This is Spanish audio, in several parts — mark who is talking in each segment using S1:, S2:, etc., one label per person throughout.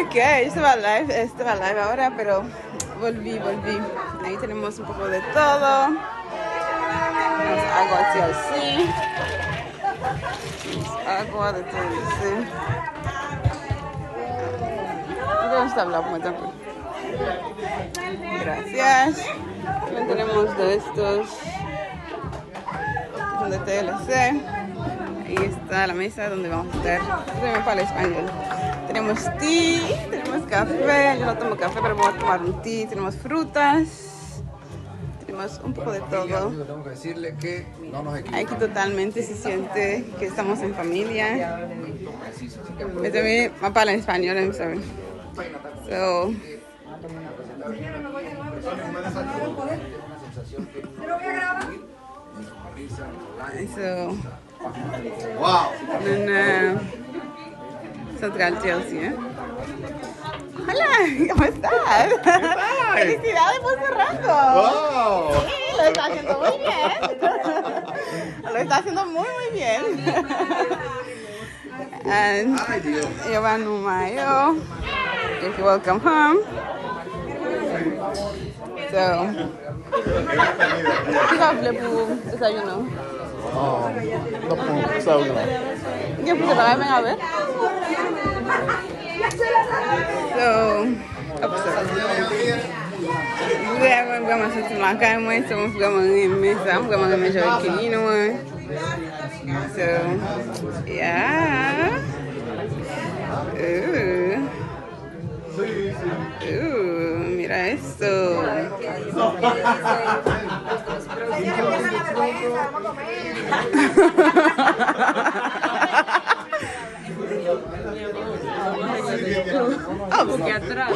S1: Ok, estaba live ahora, pero volví. Ahí tenemos un poco de todo. Tenemos agua así. Tenemos agua de TLC. ¿Dónde está la puerta? Gracias. También tenemos de estos de TLC. Ahí está la mesa donde vamos a estar. También para el español. Tenemos té, tenemos café. Yo no tomo café, pero vamos a tomar un té. Tenemos frutas. Tenemos un poco de todo.
S2: Tengo que decirle que no nos equivocamos.
S1: Aquí totalmente se siente que estamos en familia. Yo también hablo en español, ¿no saben? So,
S2: Wow.
S1: Central Chelsea, ¿eh? Hola, ¿cómo estás? Felicidades por cerrando.
S2: Wow.
S1: Sí, lo está haciendo muy bien. Lo está haciendo muy bien. And Giovanni Mayo, welcome home. So, ¿qué va a hacer por desayuno?
S2: No puedo desayuno.
S1: ¿Qué puse para ven a ver? So, vamos a makan mo so vamos a measure kinino. So, yeah. Mira esto. Oh, porque atrás.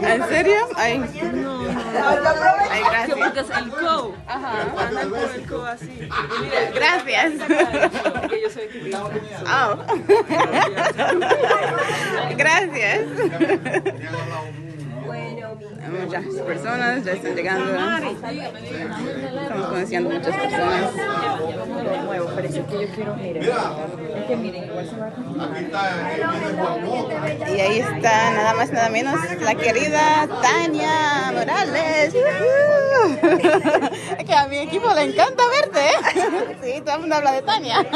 S1: ¿En serio? Ay. No. Ay, gracias.
S3: Porque es el co.
S1: Ajá.
S3: Anda con el co así.
S1: Gracias.
S3: Porque yo soy que
S1: Oh. Gracias. Muchas personas ya están llegando. Estamos conociendo muchas personas.
S3: Pero es que yo quiero mirar. Es que miren, igual se va a
S1: Y ahí está nada más nada menos la querida Tania Morales. Es que a mi equipo le encanta verte. Sí, todo el mundo habla de Tania. Así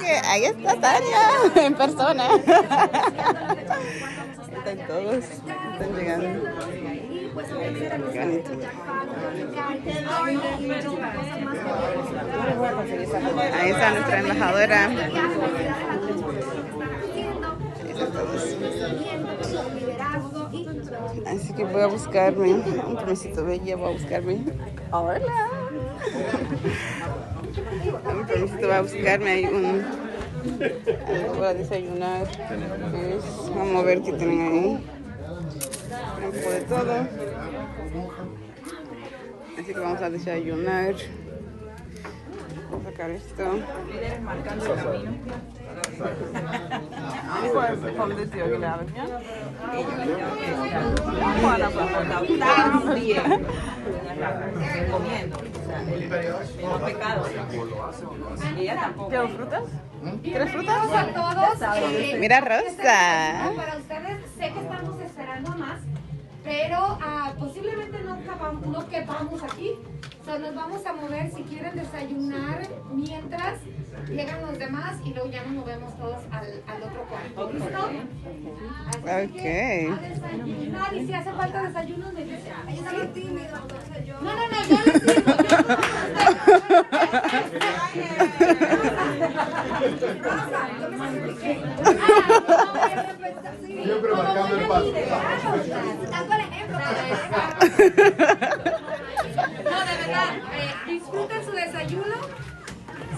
S1: que ahí está Tania en persona. Están todos, están llegando. Qué bonito. Ahí está nuestra embajadora. Ahí están todos. Así que voy a buscarme un permisito bella, voy a buscarme. Hola. Un permisito va a buscarme ahí voy a desayunar. Vamos a ver qué tienen ahí. Un poco de todo. Así que vamos a desayunar. Voy a sacar esto. ¿Quieres frutas? ¿Quieres frutas?
S4: A todos.
S1: Mira, Rosa.
S4: Para ustedes, sé que estamos esperando más, pero posiblemente no quepamos aquí. Nos vamos a mover si quieren desayunar mientras llegan los demás y luego ya nos movemos todos al otro cuarto. ¿Listo? Así que a desayunar, y si hace falta desayuno, me dicen. Yo tímido, entonces yo. No, yo les digo.
S2: Siempre marcando el paso.
S4: Dando el ejemplo. No, de verdad, disfruten su desayuno.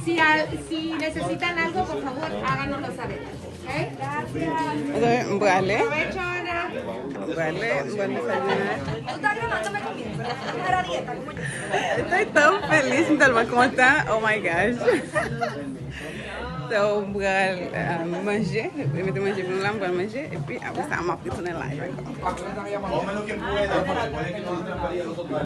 S4: Si necesitan algo, por favor, háganoslo saber. ¿Ok? Gracias.
S1: Vale.
S4: Aprovecho, Ana.
S1: Vale, buen desayunar.
S3: Tú estás grabándome comiendo. Era dieta, como yo.
S1: Estoy tan feliz en Talbacota. Oh my gosh. So, manger. Je vais manger pour l'âme, manger. Et puis, après ça, on m'a pris son live.
S2: Come lo que pueda, porque puede que no